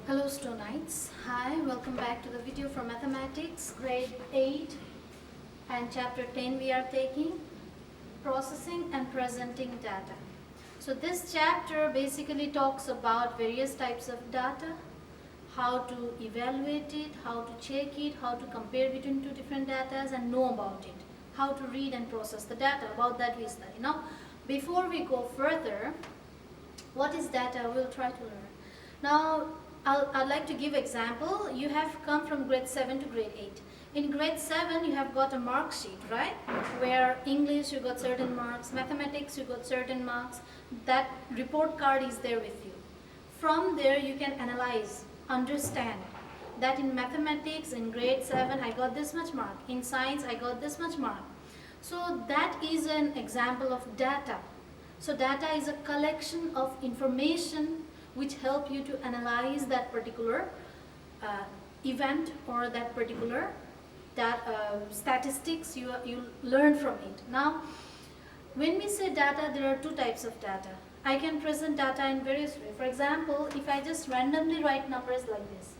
Hello Stonites. Hi, welcome back to the video for Mathematics, grade 8 and chapter 10 we are taking, processing and presenting data. So this chapter basically talks about various types of data, how to evaluate it, how to check it, how to compare between two different data and know about it, how to read and process the data. About that we study. Now, before we go further, what is data? We'll try to learn. Now, I'd like to give example. You have come from grade 7 to grade 8. In grade 7, you have got a mark sheet, right? Where English, you got certain marks, mathematics, you got certain marks. That report card is there with you. From there, you can analyze, understand that in mathematics, in grade 7, I got this much mark. In science, I got this much mark. So that is an example of data. So data is a collection of information which help you to analyze that particular event or that particular statistics you learn from it. Now, when we say data, there are two types of data. I can present data in various ways. For example, if I just randomly write numbers like this,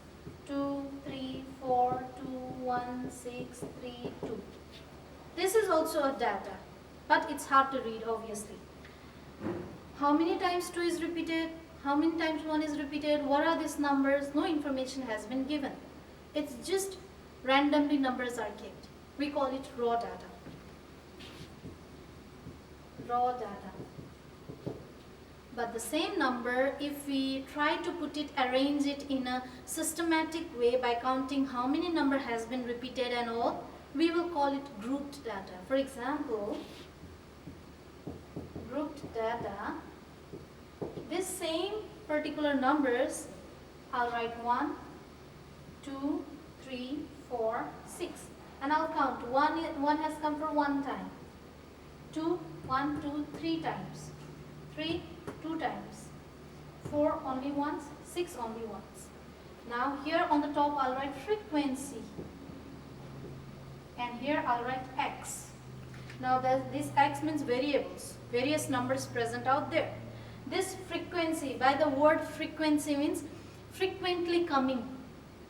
2, 3, 4, 2, 1, 6, 3, 2. This is also a data, but it's hard to read, obviously. How many times 2 is repeated? How many times 1 is repeated? What are these numbers? No information has been given. It's just randomly numbers are kept. We call it raw data. Raw data. But the same number, if we try to arrange it in a systematic way by counting how many number has been repeated and all, we will call it grouped data. For example, grouped data, this same particular numbers, I'll write 1, 2, 3, 4, 6. And I'll count. 1 has come for 1 time. 2, 1, 2, 3 times. 3, 2 times. 4 only once. 6 only once. Now here on the top I'll write frequency. And here I'll write x. Now this x means variables. Various numbers present out there. This frequency, by the word frequency means frequently coming.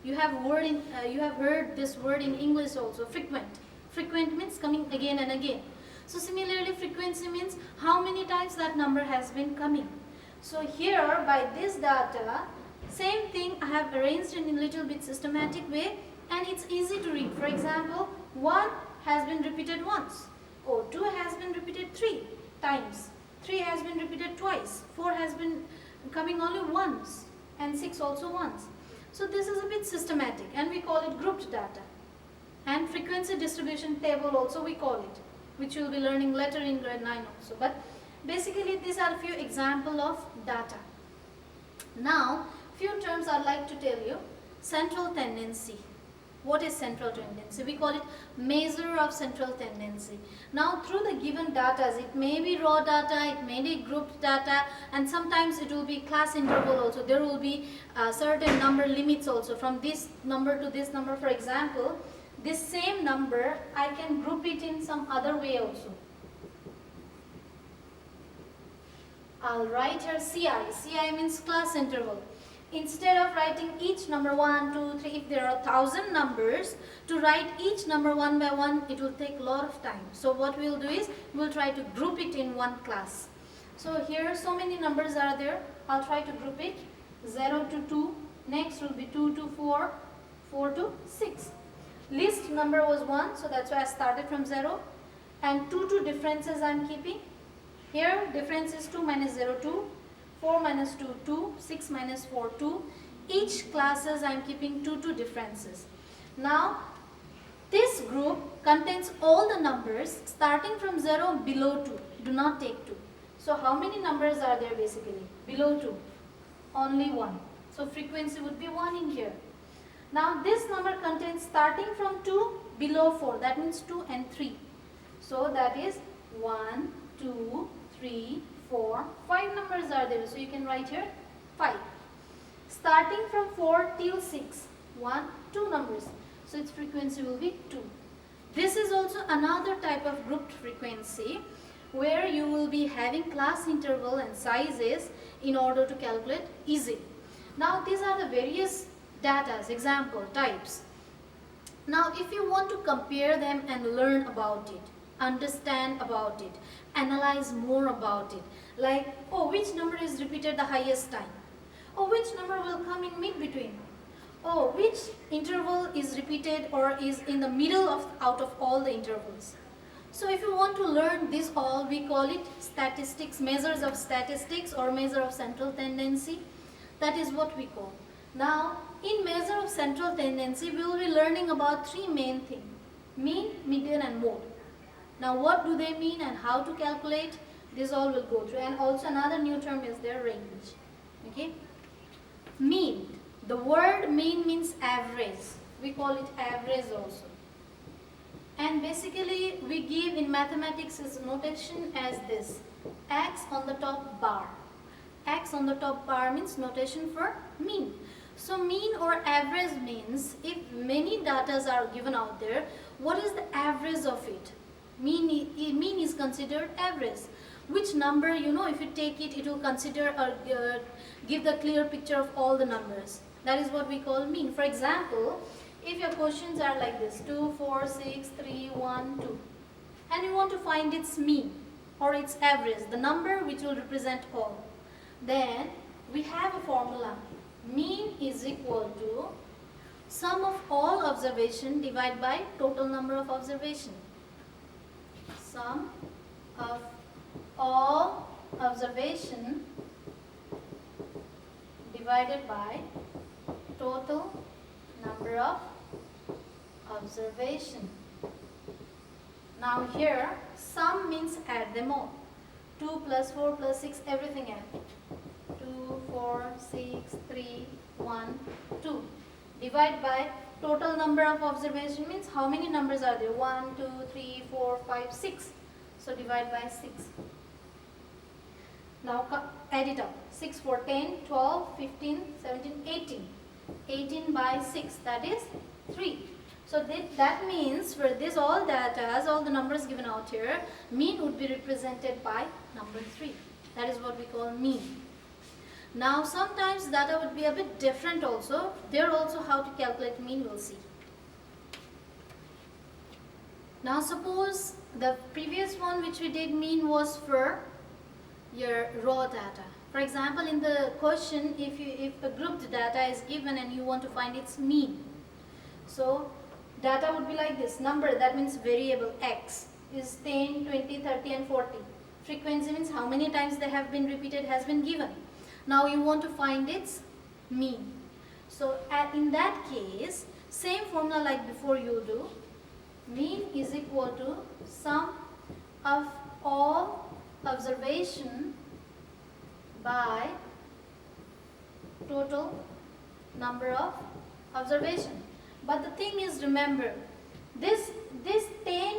You have heard this word in English also, frequent. Frequent means coming again and again. So similarly, frequency means how many times that number has been coming. So here, by this data, same thing I have arranged in a little bit systematic way, and it's easy to read. For example, 1 has been repeated once. Or 2 has been repeated 3 times. 3 has been repeated twice, 4 has been coming only once, and 6 also once. So this is a bit systematic, and we call it grouped data. And frequency distribution table also we call it, which you will be learning later in grade 9 also. But basically these are a few examples of data. Now, few terms I'd like to tell you. Central tendency. What is central tendency? We call it measure of central tendency. Now, through the given data, it may be raw data, it may be grouped data, and sometimes it will be class interval also. There will be certain number limits also, from this number to this number. For example, this same number, I can group it in some other way also. I'll write here CI. CI means class interval. Instead of writing each number 1, 2, 3, if there are 1,000 numbers, to write each number one by one, it will take a lot of time. So what we will do is, we will try to group it in one class. So here so many numbers are there. I'll try to group it. 0 to 2, next will be 2 to 4, 4 to 6. Least number was 1, so that's why I started from 0. And 2 differences I am keeping. Here difference is 2 minus 0, 2. 4 minus 2, 2, 6 minus 4, 2. Each classes I am keeping 2 differences. Now, this group contains all the numbers starting from 0 below 2. Do not take 2. So, how many numbers are there basically? Below 2. Only 1. So, frequency would be 1 in here. Now, this number contains starting from 2 below 4. That means 2 and 3. So, that is 1, 2, 3, 4, 5 numbers are there. So you can write here 5. Starting from 4 till 6, 1, 2 numbers. So its frequency will be 2. This is also another type of grouped frequency where you will be having class interval and sizes in order to calculate easily. Now these are the various datas, example, types. Now if you want to compare them and learn about it, understand about it, analyze more about it, like, oh, which number is repeated the highest time? Oh, which number will come in mid-between? Oh, which interval is repeated or is in the middle of out of all the intervals? So if you want to learn this all, we call it statistics, measures of statistics or measure of central tendency. That is what we call. Now, in measure of central tendency, we will be learning about three main things: mean, median and mode. Now, what do they mean and how to calculate? This all will go through. And also another new term is their range. Okay? Mean. The word mean means average. We call it average also. And basically, we give in mathematics is notation as this: x on the top bar. X on the top bar means notation for mean. So mean or average means if many datas are given out there, what is the average of it? Mean is considered average. Which number, if you take it, it will consider or give the clear picture of all the numbers. That is what we call mean. For example, if your questions are like this, 2, 4, 6, 3, 1, 2, and you want to find its mean or its average, the number which will represent all, then we have a formula. Mean is equal to sum of all observation divided by total number of observation. Sum of all observation divided by total number of observation. Now here, sum means add them all. 2 plus 4 plus 6, everything add. 2, 4, 6, 3, 1, 2. Divide by total number of observation means how many numbers are there? 1, 2, 3, 4, 5, 6. So divide by 6. Now add it up. 6 for 10, 12, 15, 17, 18. 18 by 6, that is 3. So that means for this all data, all the numbers given out here, mean would be represented by number 3. That is what we call mean. Now sometimes data would be a bit different also. There also how to calculate mean we'll see. Now suppose the previous one which we did mean was for your raw data. For example, in the question, if a grouped data is given and you want to find its mean. So data would be like this. Number, that means variable x, is 10, 20, 30 and 40. Frequency means how many times they have been repeated has been given. Now you want to find its mean. So in that case, same formula like before you do. Mean is equal to sum of all observation by total number of observation. But the thing is, remember, this 10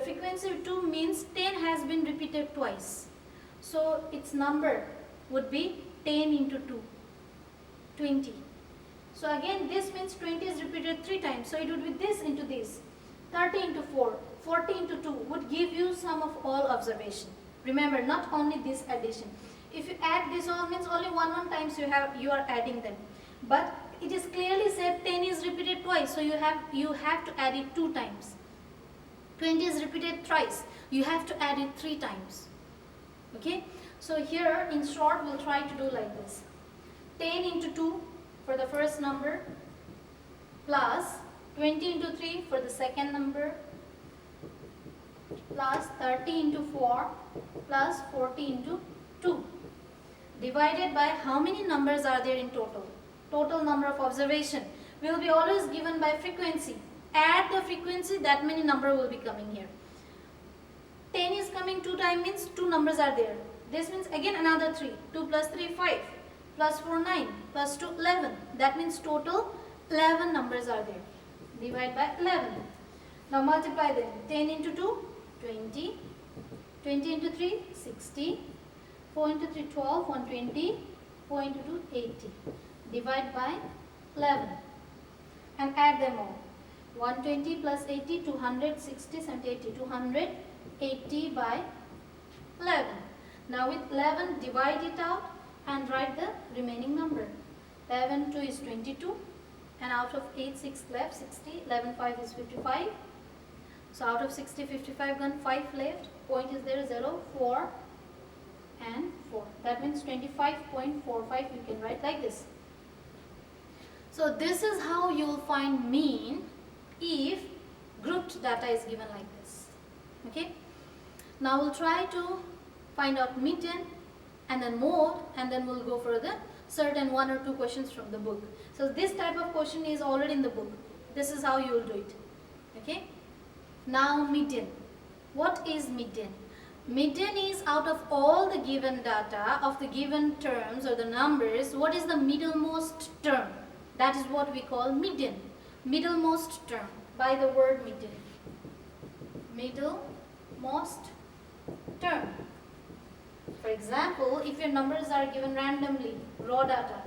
frequency 2 means 10 has been repeated twice. So its number would be 10 into 2, 20. So again, this means 20 is repeated 3 times. So it would be this into this. 30 into 4, 40 into 2 would give you sum of all observation. Remember, not only this addition. If you add this all means only one times you are adding them. But it is clearly said 10 is repeated twice, so you have to add it 2 times. 20 is repeated thrice, you have to add it 3 times. Okay? So here in short we'll try to do like this. 10 into 2 for the first number plus 20 into 3 for the second number plus 30 into 4 plus 40 into 2 divided by how many numbers are there in total? Total number of observation will be always given by frequency. Add the frequency, that many number will be coming here. 10 is coming 2 times means 2 numbers are there. This means again another 3. 2 plus 3, 5. Plus 4, 9. Plus 2, 11. That means total 11 numbers are there. Divide by 11. Now multiply them. 10 into 2, 20. 20 into 3, 60. 4 into 3, 12. 120. 4 into 2, 80. Divide by 11. And add them all. 120 plus 80, 260, 70, 80. 280 by 11. Now with 11, divide it out and write the remaining number. 11 2 is 22, and out of 8 6 left, 60. 11 5 is 55. So out of 60, 55 gone, 5 left. Point is there, 0, 4 and 4. That means 25.45 you can write like this. So this is how you will find mean if grouped data is given like this. Okay. Now we'll try to find out median and then mode, and then we'll go for the certain 1 or 2 questions from the book. So this type of question is already in the book. This is how you will do it. Okay. Now median. What is median? Median is out of all the given data of the given terms or the numbers, what is the middlemost term? That is what we call median. Middlemost term by the word median. Middlemost term. For example, if your numbers are given randomly, raw data.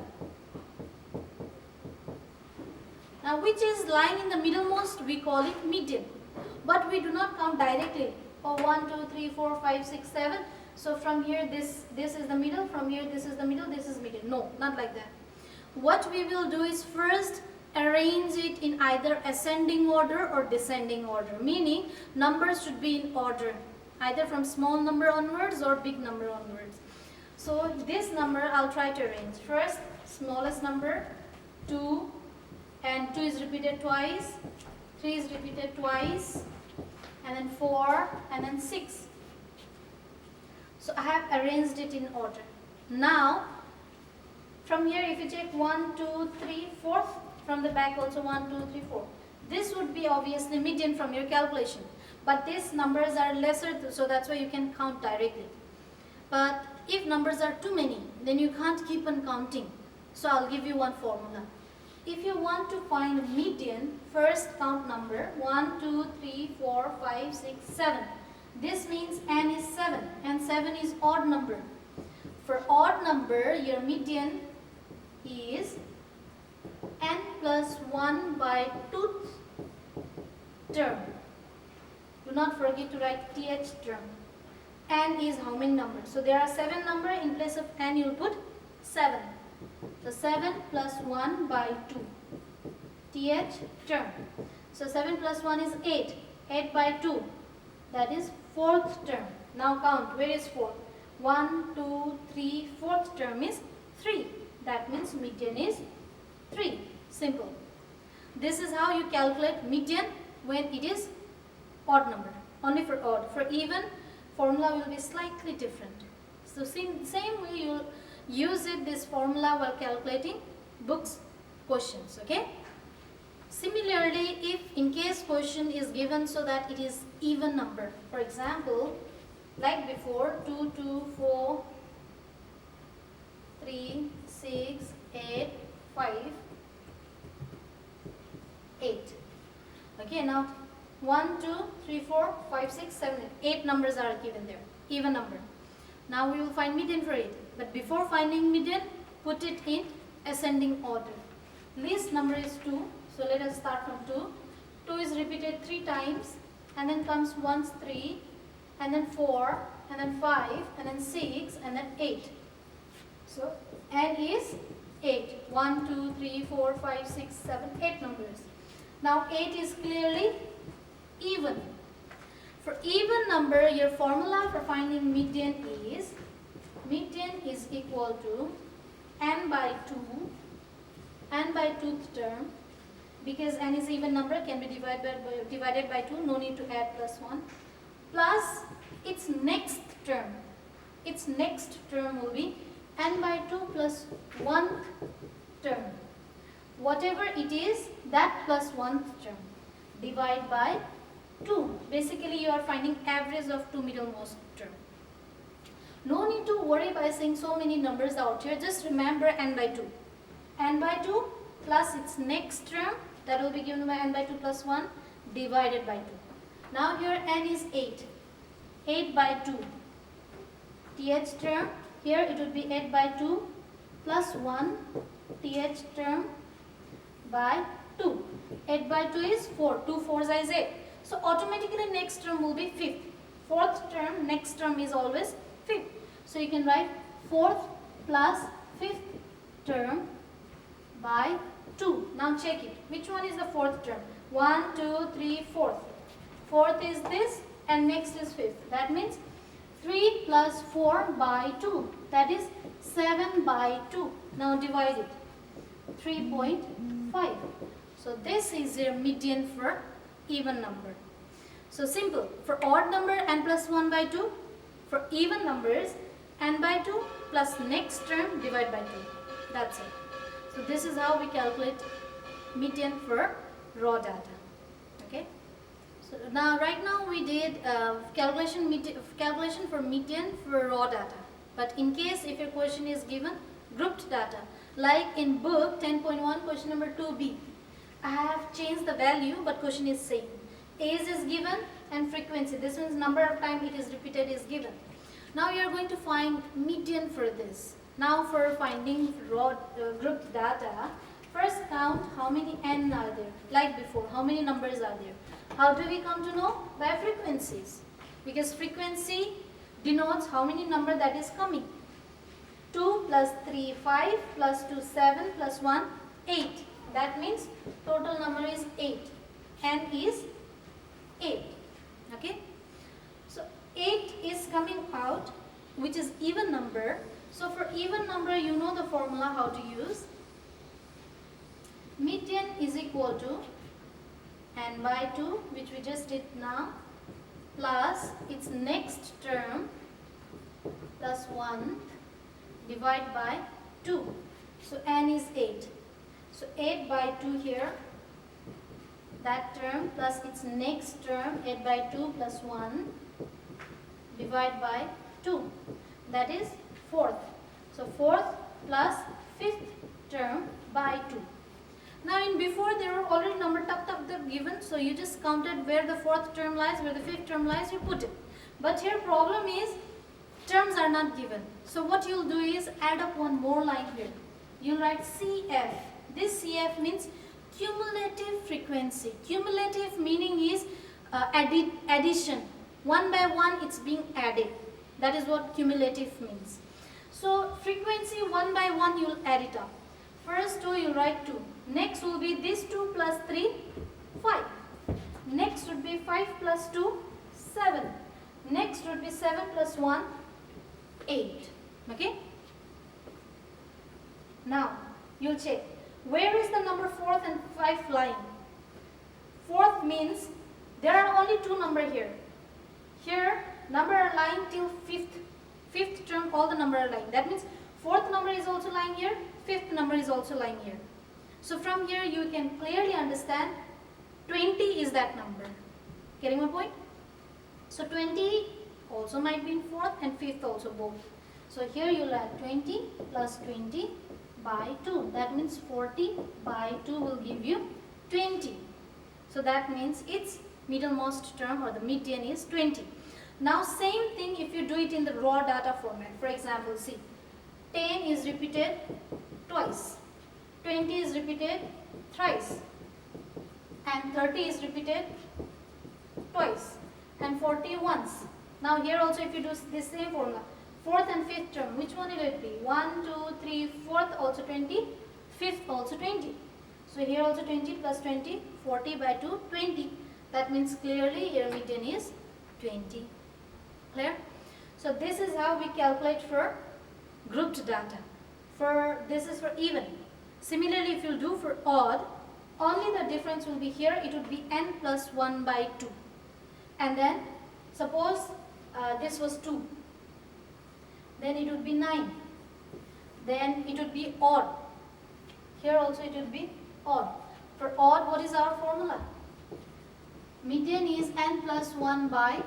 Now which is lying in the middlemost, we call it median. But we do not count directly. Oh, 1, 2, 3, 4, 5, 6, 7. So from here this is the middle, from here this is the middle, this is median. No, not like that. What we will do is first arrange it in either ascending order or descending order. Meaning numbers should be in order. Either from small number onwards or big number onwards. So this number I'll try to arrange. First smallest number 2, and 2 is repeated twice, 3 is repeated twice, and then 4 and then 6. So I have arranged it in order. Now from here if you check 1, 2, 3, 4, from the back also 1, 2, 3, 4. This would be obviously median from your calculation. But these numbers are lesser, so that's why you can count directly. But if numbers are too many, then you can't keep on counting. So I'll give you one formula. If you want to find median, first count number 1, 2, 3, 4, 5, 6, 7. This means n is 7 and 7 is odd number. For odd number, your median is n plus 1 by 2th term. Do not forget to write th term. N is how many numbers? So there are 7 numbers. In place of n, you will put 7. So 7 plus 1 by 2. Th term. So 7 plus 1 is 8. 8 by 2. That is 4th term. Now count. Where is 4th? 1, 2, 3. 4th term is 3. That means median is 3. Simple. This is how you calculate median when it is odd number. Only for odd. For even, formula will be slightly different. So same way you will use this formula while calculating books questions. Okay. Similarly, if in case question is given so that it is even number. For example, like before, 2, 2, 4, 3, 6, 8, 5, 8. Okay, now 1, 2, 3, 4, 5, 6, 7, 8 numbers are given there, even number. Now we will find median for it. But before finding median, put it in ascending order. Least number is 2. So let us start from 2. 2 is repeated 3 times, and then comes once 3, and then 4, and then 5, and then 6, and then 8. So n is 8. 1, 2, 3, 4, 5, 6, 7, 8 numbers. Now 8 is clearly even. For even number, your formula for finding median is equal to n by 2, n by 2th term, because n is even number, can be divided by 2, no need to add plus 1, plus its next term. Its next term will be n by 2 plus 1 term. Whatever it is, that plus 1th term. Divide by 2. Basically, you are finding average of 2 middlemost term. No need to worry by saying so many numbers out here. Just remember n by 2. N by 2 plus its next term, that will be given by n by 2 plus 1 divided by 2. Now here n is 8. 8 by 2. Th term, here it would be 8 by 2 plus 1 th term by 2. 8 by 2 is 4. 2 4s is 8. So automatically next term will be 5th. 4th term, next term is always 5th. So you can write 4th plus 5th term by 2. Now check it. Which one is the fourth term? 1, 2, 3, fourth. Fourth is this and next is fifth. That means 3 plus 4 by 2. That is 7 by 2. Now divide it. 3.5. So this is your median for even number. So simple. For odd number n plus 1 by 2. For even numbers n by 2 plus next term divide by 2. That's it. So this is how we calculate median for raw data. Okay. So now right now we did calculation for median for raw data. But in case if your question is given grouped data, like in book 10.1 question number 2b, I have changed the value but question is same. Age is given and frequency. This means number of time it is repeated is given. Now you are going to find median for this. Now for finding raw grouped data, first count how many n are there. Like before, how many numbers are there. How do we come to know? By frequencies. Because frequency denotes how many number that is coming. 2 plus 3, 5 plus 2, 7 plus 1, 8. That means total number is 8. N is 8. Okay. So 8 is coming out, which is even number. So for even number, you know the formula how to use. Median is equal to n by 2, which we just did now, plus its next term plus 1 divide by 2. So n is 8. So 8 by 2 here, that term plus its next term 8 by 2 plus 1 divide by 2. That is fourth. So fourth plus fifth term by 2. Now in before there were already number tucked given, so you just counted where the fourth term lies, where the fifth term lies, you put it. But here problem is terms are not given. So what you'll do is add up one more line here. You'll write CF. This CF means cumulative frequency. Cumulative meaning is addition. One by one it's being added. That is what cumulative means. So frequency one by one you'll add it up. First 2 you'll write 2. Next will be this 2 plus 3, 5. Next would be 5 plus 2, 7. Next would be 7 plus 1, 8. Okay? Now, you'll check. Where is the number 4th and 5 lying? 4th means there are only 2 numbers here. Here, number are lying till 5th. 5th term, all the number are lying. That means 4th number is also lying here. 5th number is also lying here. So from here you can clearly understand 20 is that number. Getting my point? So 20 also might be in 4th and 5th also both. So here you'll add 20 plus 20 by 2. That means 40 by 2 will give you 20. So that means its middlemost term or the median is 20. Now same thing if you do it in the raw data format. For example, see, 10 is repeated twice, 20 is repeated thrice, and 30 is repeated twice, and 40 once. Now here also if you do this same formula, 4th and 5th term, which one will it be? 1, 2, 3, 4th also 20, 5th also 20. So here also 20 plus 20, 40 by 2, 20. That means clearly your median is 20. Clear? So this is how we calculate for grouped data. This is for even. Similarly, if you do for odd, only the difference will be here. It would be n plus 1 by 2. And then suppose this was 2. Then it would be 9. Then it would be odd. Here also it would be odd. For odd, what is our formula? Median is n plus 1 by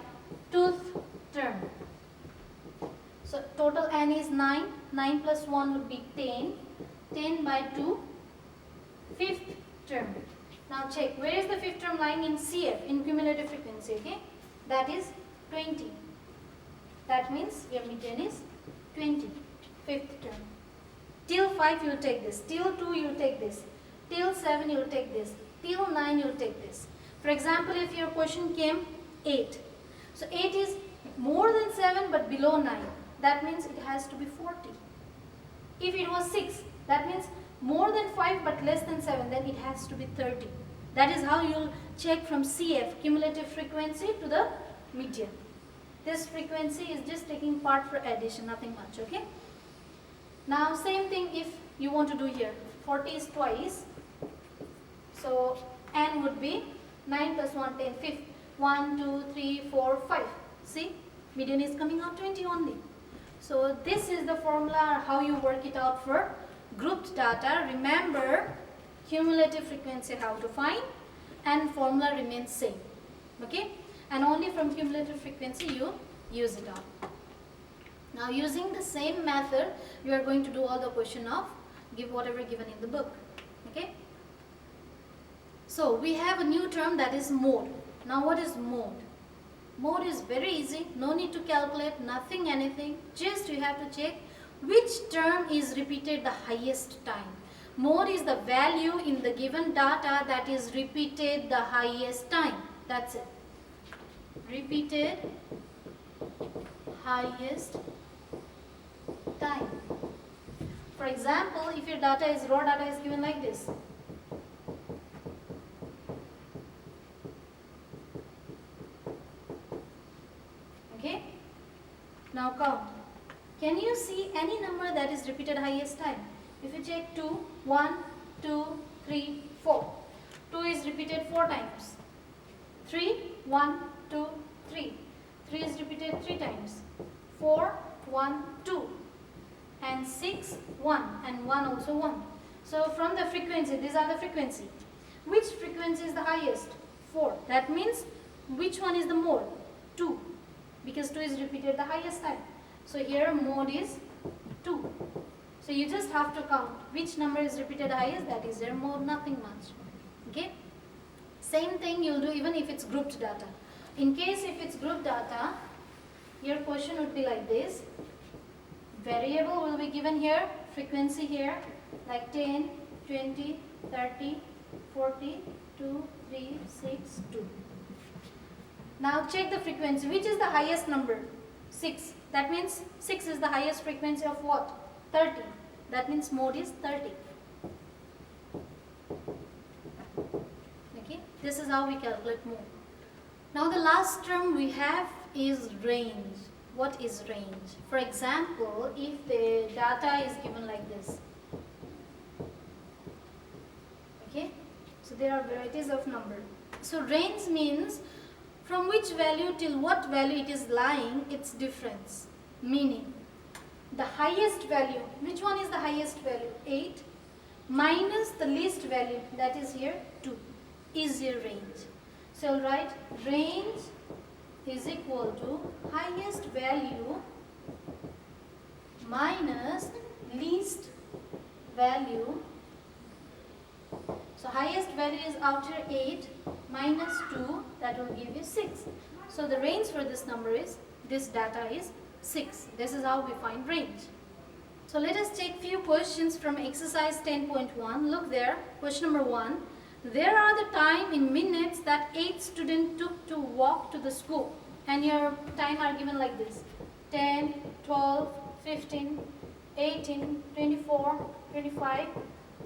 2th term. So total n is 9. 9 plus 1 would be 10. 10 by 2, 5th term. Now check, where is the 5th term lying in CF, in cumulative frequency, okay? That is 20. That means your median is 20, 5th term. Till 5 you will take this, till 2 you will take this, till 7 you will take this, till 9 you will take this. For example, if your question came 8. So 8 is more than 7 but below 9. That means it has to be 40. If it was 6, that means more than 5 but less than 7, then it has to be 30. That is how you'll check from CF, cumulative frequency, to the median. This frequency is just taking part for addition, nothing much, okay? Now same thing if you want to do here. 40 is twice. So n would be 9 plus 1, 10, 5. 1, 2, 3, 4, 5. See? Median is coming out 20 only. So this is the formula, how you work it out for grouped data. Remember, cumulative frequency how to find, and formula remains same. Okay? And only from cumulative frequency you use it out. Now using the same method, you are going to do all the question of give whatever given in the book. Okay? So we have a new term, that is mode. Now what is mode? Mode is very easy, no need to calculate, nothing, anything. Just you have to check which term is repeated the highest time. Mode is the value in the given data that is repeated the highest time. That's it. Repeated highest time. For example, if your data is raw data is given like this. Okay? Now count. Can you see any number that is repeated highest time? If you check 2, 1, 2, 3, 4. 2 is repeated 4 times. 3, 1, 2, 3. 3 is repeated 3 times. 4, 1, 2. And 6, 1. And 1 also 1. So from the frequency, these are the frequency. Which frequency is the highest? 4. That means which one is the mode? 2. Because 2 is repeated the highest time. So here mode is 2. So you just have to count which number is repeated highest, that is their mode, nothing much. Okay? Same thing you'll do even if it's grouped data. In case if it's grouped data, your question would be like this. Variable will be given here, frequency here, like 10, 20, 30, 40, 2, 3, 6, 2. Now check the frequency. Which is the highest number? 6. That means 6 is the highest frequency of what? 30. That means mode is 30. Okay. This is how we calculate mode. Now the last term we have is range. What is range? For example, if the data is given like this. Okay. So there are varieties of number. So range means from which value till what value it is lying, its difference. Meaning, the highest value, which one is the highest value? 8 minus the least value, that is here 2, is your range. So I'll write range is equal to highest value minus least value. So highest value is outer 8 minus 2, that will give you 6. So the range for this number is, this data is 6. This is how we find range. So let us take few questions from exercise 10.1. Look there, question number 1. There are the time in minutes that 8 students took to walk to the school. And your time are given like this. 10, 12, 15, 18, 24, 25,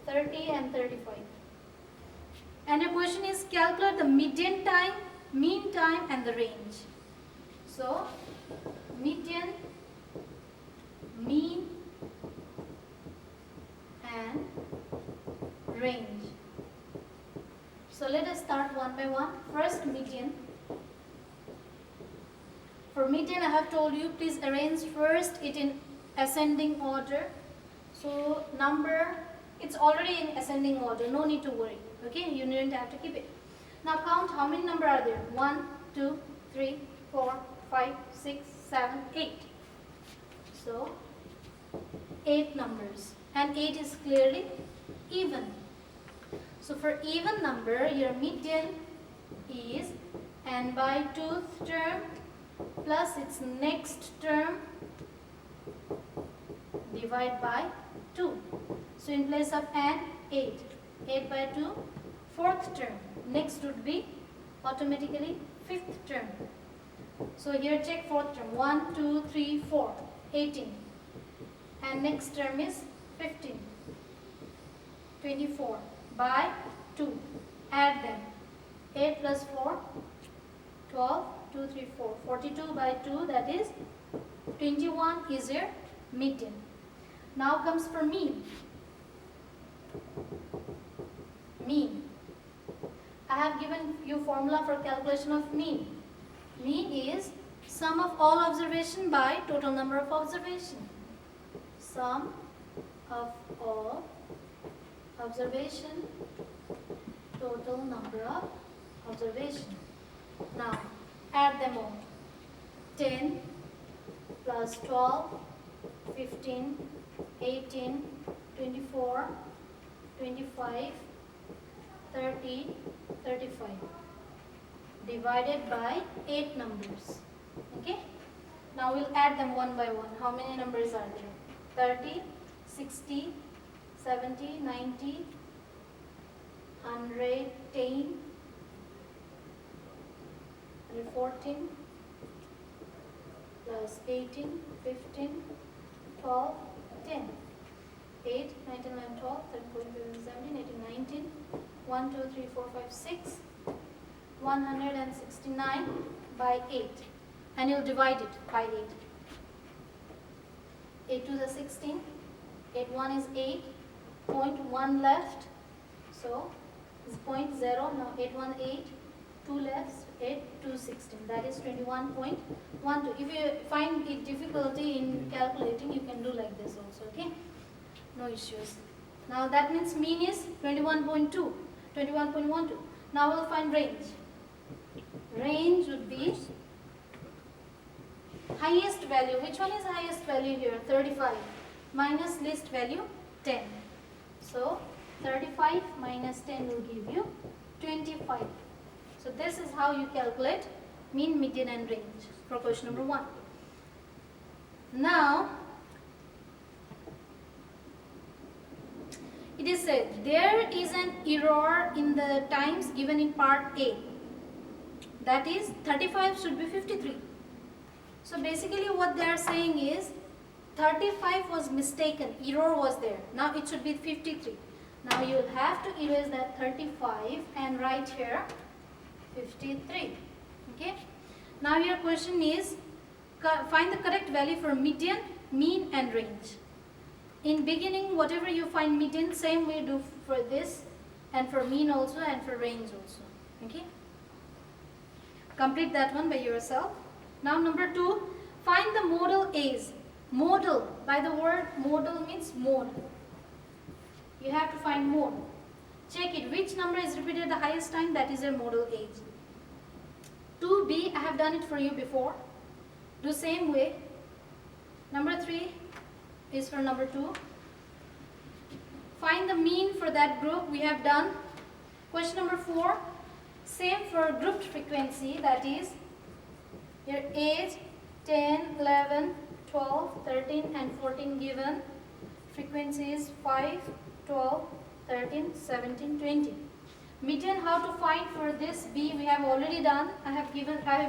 30 and 35. And your question is calculate the median time, mean time and the range. So, median, mean and range. So let us start one by one. First, median. For median, I have told you, please arrange first it in ascending order. So number, it's already in ascending order, no need to worry. Okay, you don't have to keep it. Now count how many number are there. 1, 2, 3, 4, 5, 6, 7, 8. So 8 numbers, and 8 is clearly even. So for even number, your median is n by 2th term plus its next term divide by 2. So in place of n, 8. 8 by 2, 4th term. Next would be automatically 5th term. So here check 4th term. 1, 2, 3, 4. 18. And next term is 15. 24 by 2. Add them. 8 plus 4, 12, 2, 3, 4. 42 by 2, that is 21 is your median. Now comes for mean. Mean. I have given you formula for calculation of mean. Mean is sum of all observation by total number of observation. Sum of all observation, total number of observation. Now add them all. 10 plus 12, 15, 18, 24, 25, 30, 35. Divided by 8 numbers. Okay? Now we'll add them one by one. How many numbers are there? 30, 60, 70, 90, 100, 10, 114, plus 18, 15, 12, 10. 8, 9, 10, 11, 12, 13, 14, 15, 17, 18, 19, 1, 2, 3, 4, 5, 6, 169 by 8. And you'll divide it by 8. 8 to the 16, 8 1 is 8, 0.1 left, so it's 0.0, now 8 1 8, 2 left, 8 2 16, that is 21.12. If you find it difficulty in calculating, you can do like this also, okay? No issues. Now that means mean is 21.2, 21.12. Now we'll find range. Range would be highest value. Which one is highest value here? 35 minus least value 10. So 35 minus 10 will give you 25. So this is how you calculate mean, median and range for question number 1. Now it is said there is an error in the times given in part A. That is 35 should be 53. So basically what they are saying is 35 was mistaken, error was there. Now it should be 53. Now you will have to erase that 35 and write here 53. Okay. Now your question is find the correct value for median, mean and range. In beginning, whatever you find median, same way do for this and for mean also and for range also. Okay. Complete that one by yourself. Now number 2, find the modal A's. Modal, by the word modal means mode. You have to find mode. Check it, which number is repeated the highest time, that is your modal age. 2B, I have done it for you before. Do same way. Number 3 is for number 2. Find the mean for that group, we have done. Question number 4, same for grouped frequency, that is your age 10, 11, 12, 13 and 14 given. Frequency is 5, 12, 13, 17, 20. Median, how to find for this B we have already done. I have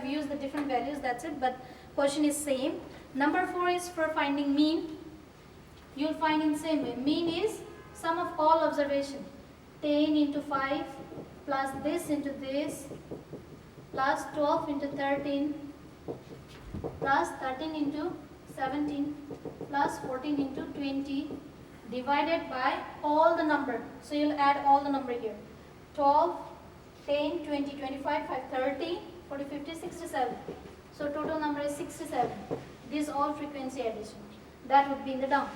used the different values, that's it, but question is same. Number 4 is for finding mean. You'll find in same way. Mean is sum of all observation. 10 into 5 plus this into this plus 12 into 13 plus 13 into 17 plus 14 into 20 divided by all the number. So you'll add all the number here. 12, 10, 20, 25, 5, 30, 40, 50, 67. So total number is 67. This is all frequency addition. That would be in the down.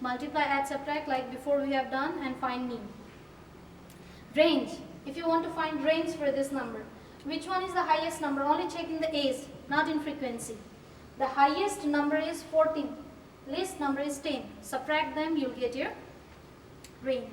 Multiply, add, subtract like before we have done and find mean. Range. If you want to find range for this number, which one is the highest number? Only checking the A's, not in frequency. The highest number is 14. Least number is 10. Subtract them, you'll get your range.